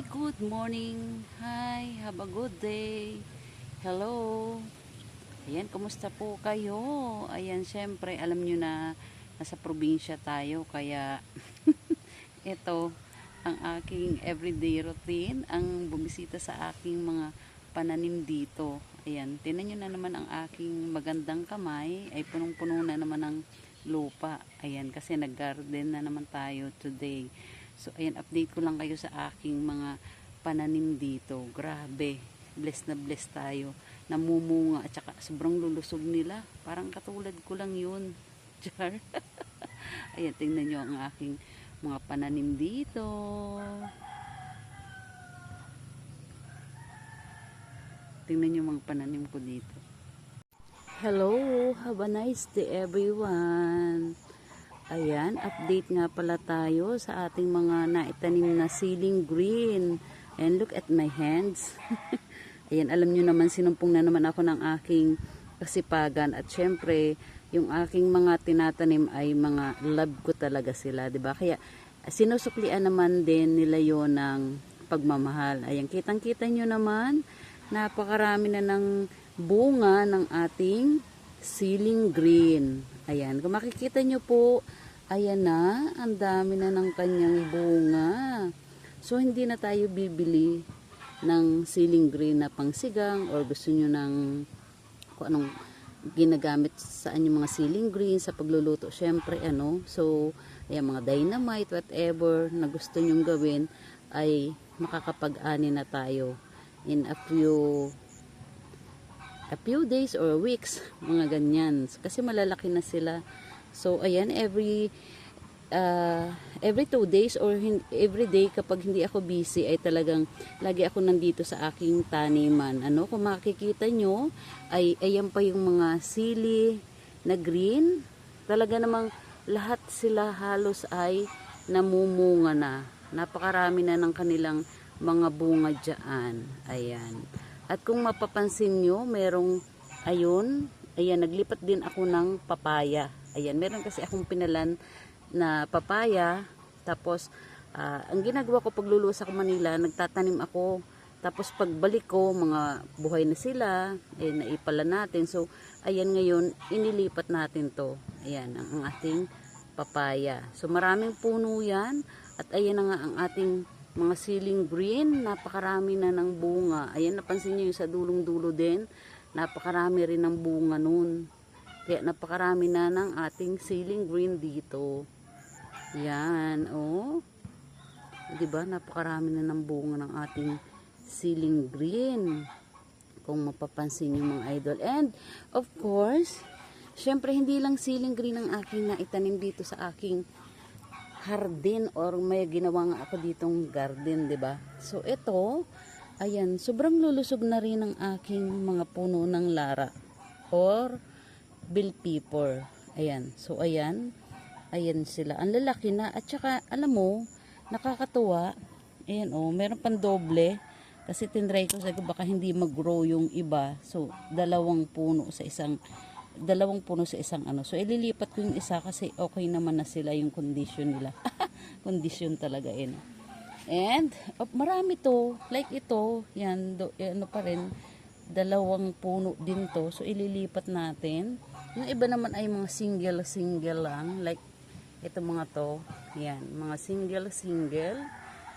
good morning. Hi, have a good day. Hello. Ayan, kumusta po kayo? Ayan, syempre, alam nyo na nasa probinsya tayo, kaya ito ang aking everyday routine, ang bumisita sa aking mga pananim dito. Ayan, tinan nyo na naman ang aking magandang kamay, ay punong-puno na naman ng lupa. Ayan, kasi nag-garden na naman tayo today. So, ayan, update ko lang kayo sa aking mga pananim dito. Grabe, blessed na blessed tayo. Namumunga at saka sobrang lulusog nila. Parang katulad ko lang yun. Char. Ayan, tingnan nyo ang aking mga pananim dito. Tingnan nyo mga pananim ko dito. Hello, have a nice day everyone. Ayan, update nga pala tayo sa ating mga naitanim na siling green. And look at my hands. Ayan, alam nyo naman, sinumpong na naman ako ng aking kasipagan. At syempre, yung aking mga tinatanim ay mga love ko talaga sila, diba? Kaya, sinusuklian naman din nila yon ng pagmamahal. Ayan, kitang-kita nyo naman, napakarami na ng bunga ng ating siling green. Ayan, kung makikita nyo po, ayan na, ang dami na ng kanyang bunga. So, hindi na tayo bibili ng siling green na pangsigang or gusto nyo ng kung anong ginagamit saan yung mga siling green sa pagluluto. Syempre, so, ayan, mga dynamite, whatever na gusto nyong gawin, ay makakapag-ani na tayo in a few days or weeks, mga ganyan. Kasi malalaki na sila. So, ayan, every 2 days or every day kapag hindi ako busy ay talagang lagi ako nandito sa aking taniman. Kung makikita nyo, ay ayan pa yung mga sili na green. Talaga namang lahat sila halos ay namumunga na. Napakarami na ng kanilang mga bunga dyan. Ayan. At kung mapapansin nyo, merong, ayan, naglipat din ako ng papaya. Ayan, meron kasi akong pinalan na papaya. Tapos, ang ginagawa ko pag luluwas ako Manila, nagtatanim ako. Tapos pagbalik ko, mga buhay na sila, naipala natin. So, ayan ngayon, inilipat natin to. Ayan, ang ating papaya. So, maraming puno yan. At ayan na nga ang ating mga siling green, napakarami na ng bunga. Ayan, napansin nyo yung sa dulong-dulo din, napakarami rin ng bunga nun. Kaya napakarami na ng ating siling green dito. Yan, oh. Diba, napakarami na ng bunga ng ating siling green. Kung mapapansin nyo mga idol. And, of course, syempre hindi lang siling green ang aking naitanim dito sa aking garden or may ginawa nga ako ditong garden, 'di ba? So ito, ayan, sobrang lulusog na rin ang aking mga puno ng lara or bell pepper. Ayan. So ayan sila. Ang lalaki na at saka alam mo, nakakatuwa. Ayan meron pang doble kasi tinry ko sabi ko baka hindi mag-grow yung iba. So dalawang puno sa isang So, ililipat ko yung isa kasi okay naman na sila yung condition nila. Condition talaga yun. And, marami to. Like ito, yan, pa rin, dalawang puno din to. So, ililipat natin. Yung iba naman ay mga single lang. Like, ito mga to. Yan, mga single.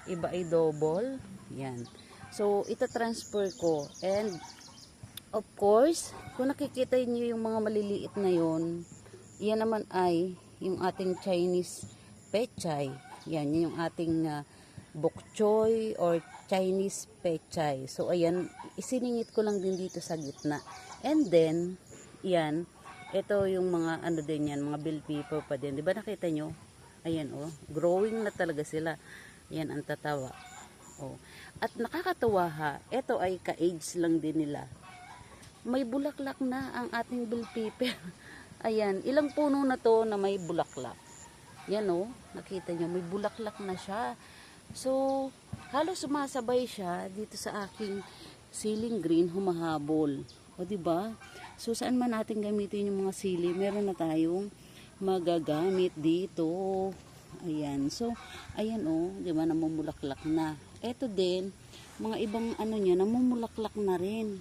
Iba ay double. Yan. So, ita-transfer ko. And, of course, kung nakikita niyo yung mga maliliit na yon, yan naman ay yung ating Chinese pechay. Yan yung ating bok choy or Chinese pechay. So, ayan, isiningit ko lang din dito sa gitna. And then, yan, ito yung mga din yan, mga bell pepper pa din. Diba nakita nyo? Ayan, growing na talaga sila. Yan ang tatawa. At nakakatawa ha, ito ay ka-age lang din nila. May bulaklak na ang ating bell pepper. Ayan, ilang puno na to na may bulaklak. Yan nakita nyo, may bulaklak na siya. So, halos sumasabay siya dito sa aking siling green, humahabol. Diba? So, saan man natin gamitin yung mga sili, meron na tayong magagamit dito. Ayan. So, ayan oh, di ba, namumulaklak na. Eto din, mga ibang ano niya, namumulaklak na rin.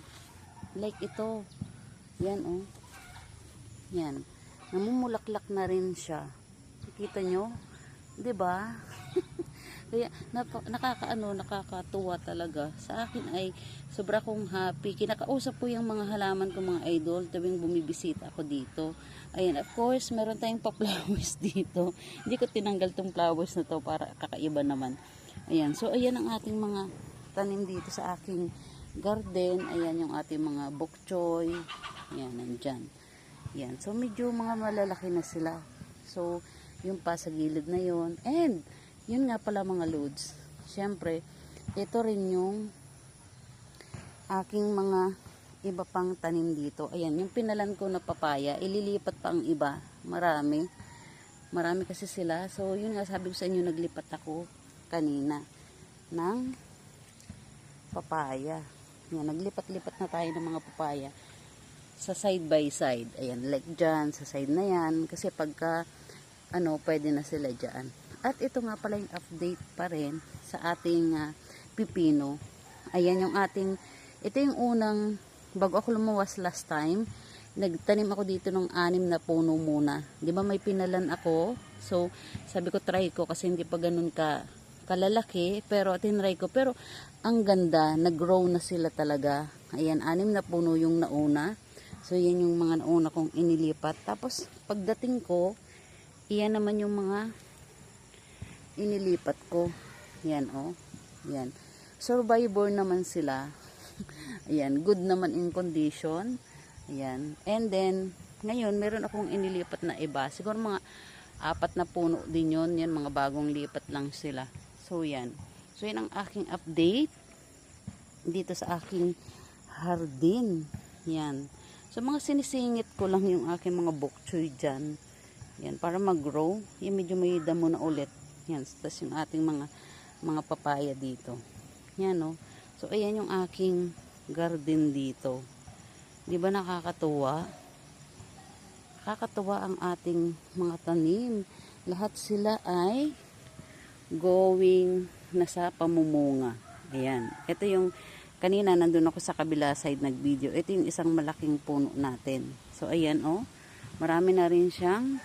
Like ito. Yan oh. Yan. Namumulaklak na rin siya. Nakita nyo? Di ba? Kaya nakakatuwa talaga. Sa akin ay sobra kong happy. Kinakausap ko yung mga halaman ko, mga idol, tuwing bumibisita ako dito. Ayan, of course, meron tayong pa-flowers dito. Hindi ko tinanggal tong flowers na to para kakaiba naman. Ayan, so ayan ang ating mga tanim dito sa aking garden. Ayan yung ating mga bok choy. Ayan, nandyan. Ayan, so medyo mga malalaki na sila. So, yung pa sa gilid na yon. And, yun nga pala mga loads. Siyempre, ito rin yung aking mga iba pang tanim dito. Ayan, yung pinalan ko na papaya, ililipat pa ang iba. Marami. Marami kasi sila. So, yun nga sabi ko sa inyo, naglipat ako kanina ng papaya. Ayan, naglipat-lipat na tayo ng mga papaya sa side by side. Ayan, like dyan, sa side na yan. Kasi pagka, pwede na sila dyan. At ito nga pala yung update pa rin sa ating pipino. Ayan yung ating, ito yung unang, bago ako lumuwas last time, nagtanim ako dito ng 6 na puno muna. Di ba may pinalan ako? So, sabi ko try ko kasi hindi pa ganun kalalaki. Pero tinry ko. Pero ang ganda, nag-grow na sila talaga. Ayan, 6 na puno yung nauna. So, yan yung mga nauna kong inilipat. Tapos, pagdating ko, iyan naman yung mga inilipat ko. Yan, oh. Yan. Survivor naman sila. Ayan, good naman in condition. Ayan. And then, ngayon, meron akong inilipat na iba. Siguro mga 4 na puno din yun. Yan, mga bagong lipat lang sila. So, yan. So, yan ang aking update dito sa aking hardin. Yan. So, mga sinisingit ko lang yung aking mga bok choy dyan. Yan, para mag-grow. Yan, medyo may damo na ulit. Yan, tapos yung ating mga papaya dito. Yan, no. So, ayan yung aking garden dito. Di ba nakakatuwa? Nakakatuwa ang ating mga tanim. Lahat sila ay going na sa pamumunga. Ayan. Ito yung, kanina nandun ako sa kabila side nag-video. Ito yung isang malaking puno natin. So, ayan, oh. Marami na rin siyang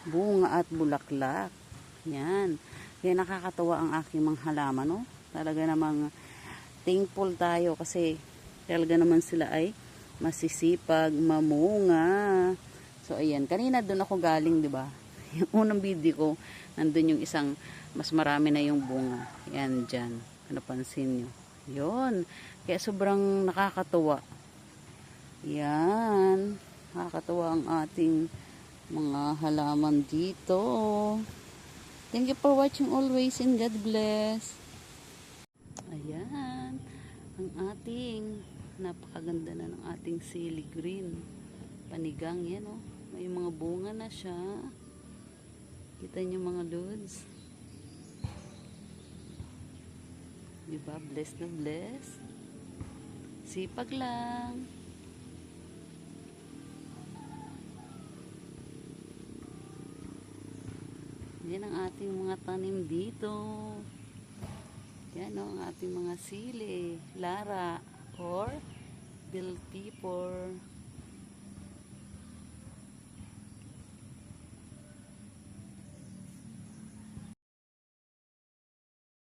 bunga at bulaklak. Yan. Kaya nakakatuwa ang aking mga halaman, no? Talaga namang thankful tayo kasi talaga naman sila ay masisipag, mamunga. So, ayan. Kanina doon ako galing, di ba? Yung unang video ko, nandun yung isang mas marami na yung bunga. Yan, dyan. Napansin nyo. Yun. Kaya sobrang nakakatuwa. Yan. Nakakatuwa ang ating mga halaman dito. Thank you for watching always and God bless. Ayan. Ang ating napakaganda na ng ating sili green. Panigang yan, oh. May mga bunga na siya. Kita niyo mga lods. Diba? Bless na bless. Sipag lang. Yan ang ating mga tanim dito. Yan, ang ating mga sili, lara, or bell pepper.